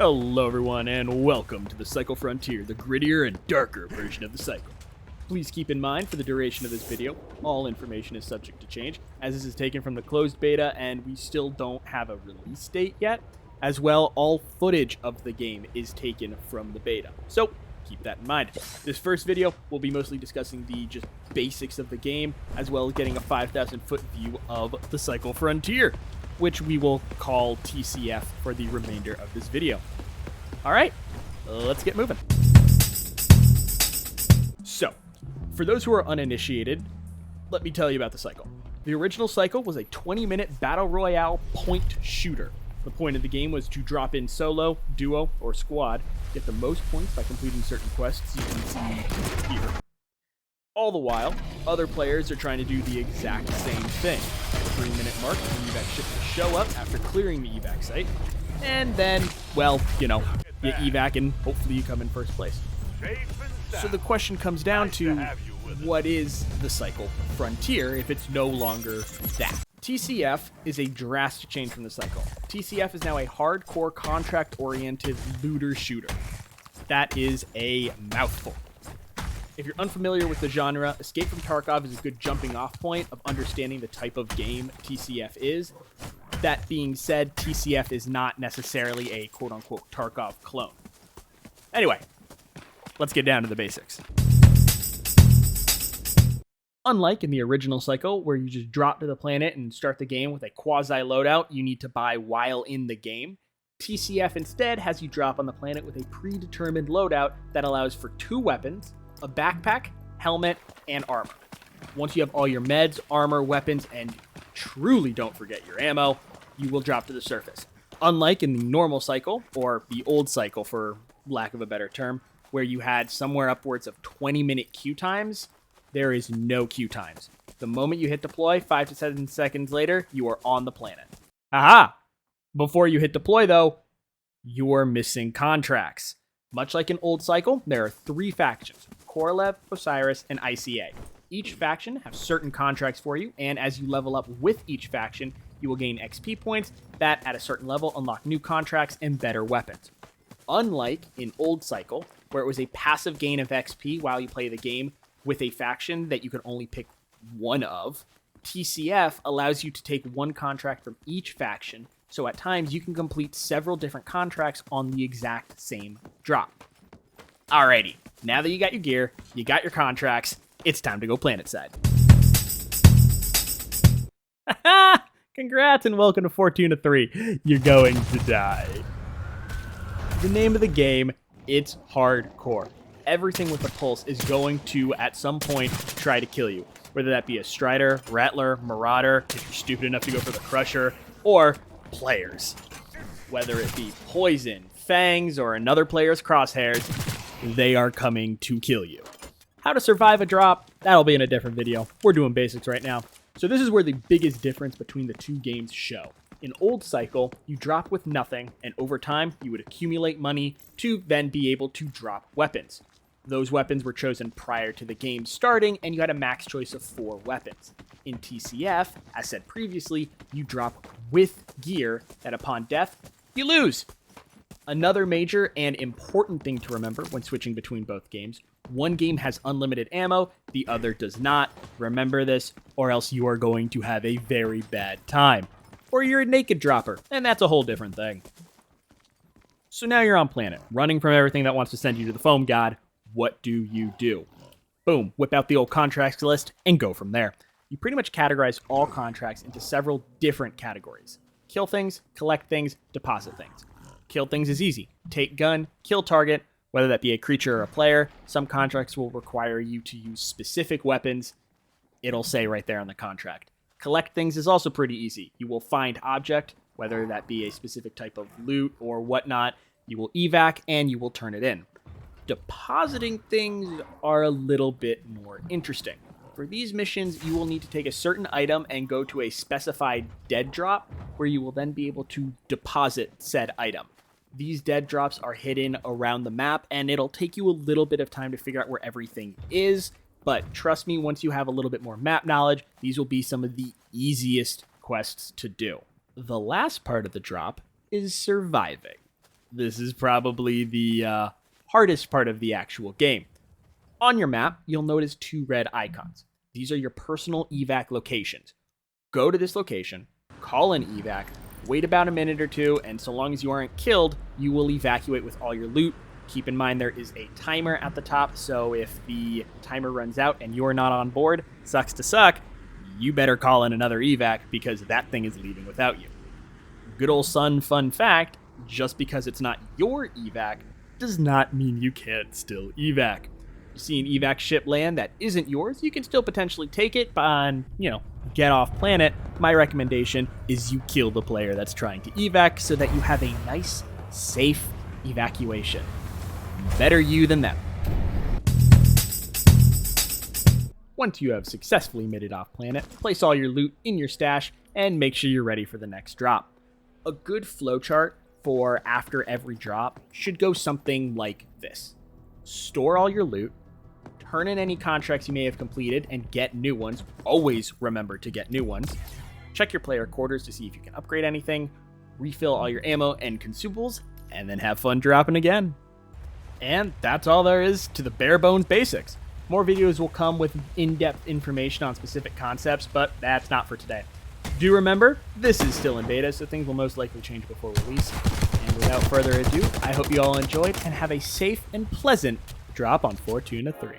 Hello everyone and welcome to the Cycle Frontier, the grittier and darker version of the cycle. Please keep in mind for the duration of this video, all information is subject to change, as this is taken from the closed beta and we still don't have a release date yet. As well, all footage of the game is taken from the beta, so keep that in mind. This first video will be mostly discussing the just basics of the game, as well as getting a 5,000 foot view of the Cycle Frontier, which we will call TCF for the remainder of this video. Alright, let's get moving. So, for those who are uninitiated, let me tell you about the cycle. The original cycle was a 20-minute battle royale point shooter. The point of the game was to drop in solo, duo, or squad, get the most points by completing certain quests you can see here. All the while, other players are trying to do the exact same thing. At the 3-minute mark, the evac ship will show up after clearing the evac site, and then, well, you evac and hopefully you come in first place. So the question comes down to, what is the Cycle Frontier if it's no longer that? TCF is a drastic change from the cycle. TCF is now a hardcore contract-oriented looter shooter. That is a mouthful. If you're unfamiliar with the genre, Escape from Tarkov is a good jumping off point of understanding the type of game TCF is. That being said, TCF is not necessarily a quote-unquote Tarkov clone. Anyway, let's get down to the basics. Unlike in the original cycle, where you just drop to the planet and start the game with a quasi-loadout you need to buy while in the game, TCF instead has you drop on the planet with a predetermined loadout that allows for 2 weapons, a backpack, helmet, and armor. Once you have all your meds, armor, weapons, and truly don't forget your ammo, you will drop to the surface. Unlike in the normal cycle, or the old cycle for lack of a better term, where you had somewhere upwards of 20-minute queue times, there is no queue times. The moment you hit deploy, 5 to 7 seconds later, you are on the planet. Aha! Before you hit deploy, though, you're missing contracts. Much like an old cycle, there are 3 factions, Korolev, Osiris, and ICA. Each faction has certain contracts for you, and as you level up with each faction, you will gain XP points that, at a certain level, unlock new contracts and better weapons. Unlike in old cycle, where it was a passive gain of XP while you play the game, with a faction that you can only pick one of, TCF allows you to take one contract from each faction, so at times you can complete several different contracts on the exact same drop. Alrighty, now that you got your gear, you got your contracts, it's time to go planetside. Congrats and welcome to Fortuna 3. You're going to die. The name of the game, it's hardcore. Everything with a pulse is going to, at some point, try to kill you. Whether that be a Strider, Rattler, Marauder, if you're stupid enough to go for the Crusher, or players. Whether it be Poison, Fangs, or another player's crosshairs, they are coming to kill you. How to survive a drop, that'll be in a different video. We're doing basics right now. So this is where the biggest difference between the 2 games show. In old cycle, you drop with nothing, and over time, you would accumulate money to then be able to drop weapons. Those weapons were chosen prior to the game starting, and you had a max choice of 4 weapons. In TCF, as said previously, you drop with gear that upon death, you lose. Another major and important thing to remember when switching between both games, one game has unlimited ammo, the other does not. Remember this, or else you are going to have a very bad time. Or you're a naked dropper, and that's a whole different thing. So now you're on planet, running from everything that wants to send you to the foam god. What do you do? Boom, whip out the old contracts list and go from there. You pretty much categorize all contracts into several different categories. Kill things, collect things, deposit things. Kill things is easy. Take gun, kill target, whether that be a creature or a player. Some contracts will require you to use specific weapons. It'll say right there on the contract. Collect things is also pretty easy. You will find object, whether that be a specific type of loot or whatnot. You will evac and you will turn it in. Depositing things are a little bit more interesting. For these missions, you will need to take a certain item and go to a specified dead drop, where you will then be able to deposit said item. These dead drops are hidden around the map, and it'll take you a little bit of time to figure out where everything is, but trust me, once you have a little bit more map knowledge, these will be some of the easiest quests to do. The last part of the drop is surviving. This is probably the hardest part of the actual game. On your map, you'll notice 2 red icons. These are your personal evac locations. Go to this location, call an evac, wait about a minute or 2, and so long as you aren't killed, you will evacuate with all your loot. Keep in mind there is a timer at the top, so if the timer runs out and you're not on board, sucks to suck, you better call in another evac because that thing is leaving without you. Good old fun fact, just because it's not your evac does not mean you can't still evac. You see an evac ship land that isn't yours, you can still potentially take it on, get off planet. My recommendation is you kill the player that's trying to evac so that you have a nice, safe evacuation. Better you than them. Once you have successfully made it off planet, place all your loot in your stash and make sure you're ready for the next drop. A good flowchart for after every drop should go something like this. Store all your loot, turn in any contracts you may have completed and get new ones. Always remember to get new ones. Check your player quarters to see if you can upgrade anything, refill all your ammo and consumables, and then have fun dropping again. And that's all there is to the bare bones basics. More videos will come with in-depth information on specific concepts, but that's not for today. Do remember, this is still in beta, so things will most likely change before release. And without further ado, I hope you all enjoyed and have a safe and pleasant drop on Fortuna 3.